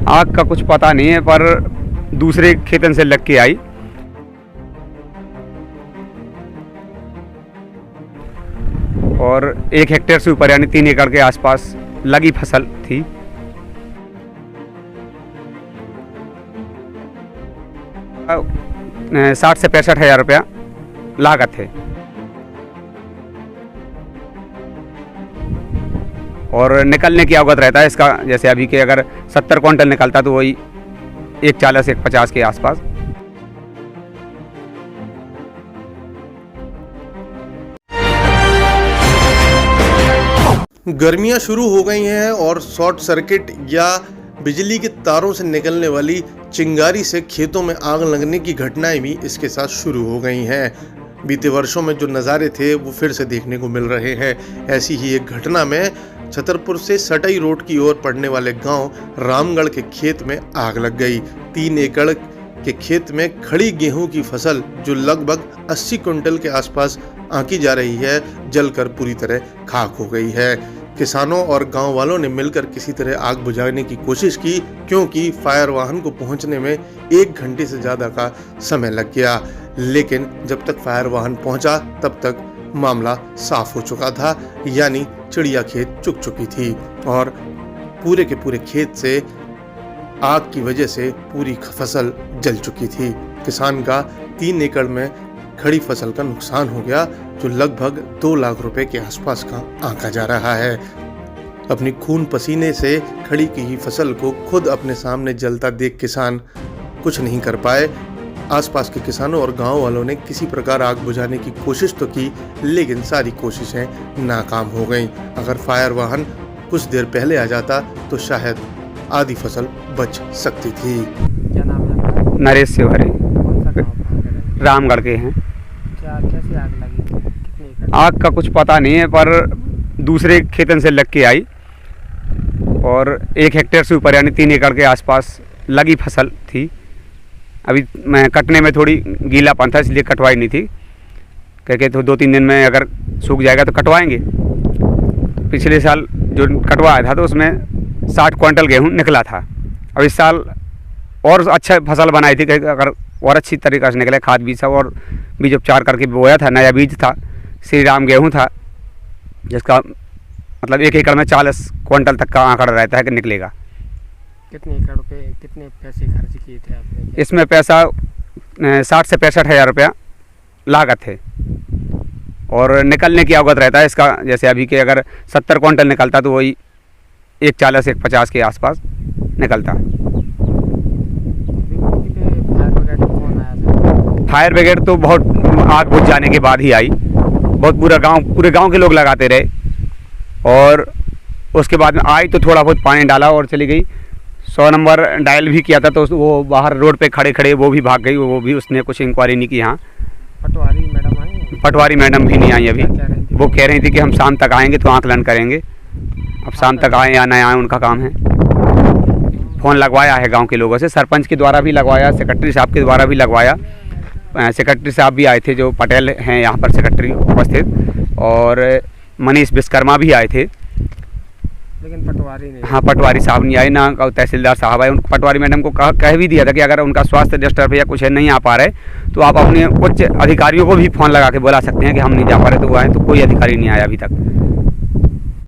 आग का कुछ पता नहीं है, पर दूसरे खेतन से लग के आई। और 1 हेक्टेयर से ऊपर यानी 3 एकड़ के आसपास लगी फसल थी। आ, 60 से 65 हज़ार रुपया लागत है। और निकलने की अवगत रहता है इसका, जैसे अभी के अगर 70 क्विंटल निकलता तो वही 140 150 के आसपास। गर्मियां शुरू हो गई हैं और शॉर्ट सर्किट या बिजली के तारों से निकलने वाली चिंगारी से खेतों में आग लगने की घटनाएं भी इसके साथ शुरू हो गई हैं। बीते वर्षों में जो नज़ारे थे वो फिर से देखने को मिल रहे हैं। ऐसी ही एक घटना में छतरपुर से सटई रोड की ओर पड़ने वाले गांव रामगढ़ के खेत में आग लग गई। 3 एकड़ के खेत में खड़ी गेहूं की फसल जो लगभग 80 क्विंटल के आसपास आंकी जा रही है, जलकर पूरी तरह खाक हो गई है। किसानों और गांव वालों ने मिलकर किसी तरह आग बुझाने की कोशिश की, क्योंकि फायर वाहन को पहुंचने में 1 घंटे से ज़्यादा का समय लग गया। लेकिन जब तक फायर वाहन पहुंचा तब तक मामला साफ हो चुका था, यानी चिड़िया खेत चुक चुकी थी और पूरे के पूरे खेत से आग की वजह से पूरी फसल जल चुकी थी। किसान का 3 एकड़ में खड़ी फसल का नुकसान हो गया, जो लगभग 2 लाख रुपए के आसपास का आंका जा रहा है। अपनी खून पसीने से खड़ी की फसल को खुद अपने सामने जलता देख किसान कुछ नहीं कर पाए। आसपास के किसानों और गांव वालों ने किसी प्रकार आग बुझाने की कोशिश तो की, लेकिन सारी कोशिशें नाकाम हो गईं। अगर फायर वाहन कुछ देर पहले आ जाता तो शायद आधी फसल बच सकती थी। क्या नाम है आपका? नरेश तिवारी, कौन सा गाँव? रामगढ़ के हैं। क्या कैसे आग लगी? कितने एकड़? आग का कुछ पता नहीं है, पर दूसरे खेतन से लग के आई और 1 हेक्टेयर से ऊपर यानी 3 एकड़ के आसपास लगी फसल थी। अभी मैं कटने में थोड़ी गीलापन था, इसलिए कटवाई नहीं थी, क्योंकि तो 2-3 दिन में अगर सूख जाएगा तो कटवाएंगे। पिछले साल जो कटवाया था तो उसमें 60 क्विंटल गेहूं निकला था। अब इस साल और अच्छा फसल बनाई थी, अगर और अच्छी तरीक़े से निकले, खाद बीज और बीज उपचार करके बोया था। नया बीज था, श्री राम गेहूँ था, जिसका मतलब 1 एकड़ में 40 क्विंटल तक का आंकड़ा रहता है कि निकलेगा। कितने एकड़ पे कितने पैसे खर्च किए थे आपने? इसमें पैसा 60 से 65 हज़ार रुपया लागत है। और निकलने की अवगत रहता है इसका, जैसे अभी के अगर 70 क्विंटल निकलता तो वही 140 150 के आसपास निकलता। फायर ब्रिगेड तो बहुत आग बुझ जाने के बाद ही आई, बहुत पूरे गांव के लोग लगाते रहे। और उसके बाद में आई तो थोड़ा बहुत पानी डाला और चली गई। 100 नंबर डायल भी किया था तो वो बाहर रोड पे खड़े वो भी भाग गई, वो भी उसने कुछ इंक्वायरी नहीं की। यहाँ पटवारी मैडम आई? पटवारी मैडम भी नहीं आई अभी। वो कह रही थी कि हम शाम तक आएंगे तो आंकलन करेंगे। अब शाम तक आए या नहीं आए उनका काम है। फ़ोन लगवाया है गांव के लोगों से, सरपंच के द्वारा भी लगवाया, सेक्रेटरी साहब के द्वारा भी लगवाया। सेक्रेटरी साहब भी आए थे, जो पटेल हैं यहाँ पर सेक्रेटरी उपस्थित, और मनीष विश्वकर्मा भी आए थे, लेकिन पटवारी नहीं। हाँ, पटवारी साहब नहीं आए, ना तहसीलदार साहब आए। उनको पटवारी मैडम को कह भी दिया था कि अगर उनका स्वास्थ्य डिस्टर्ब या कुछ है, नहीं आ पा रहे तो आप अपने उच्च अधिकारियों को भी फ़ोन लगा के बुला सकते हैं कि हम नहीं जा पा रहे, तो वो आए। तो कोई अधिकारी नहीं आया अभी तक।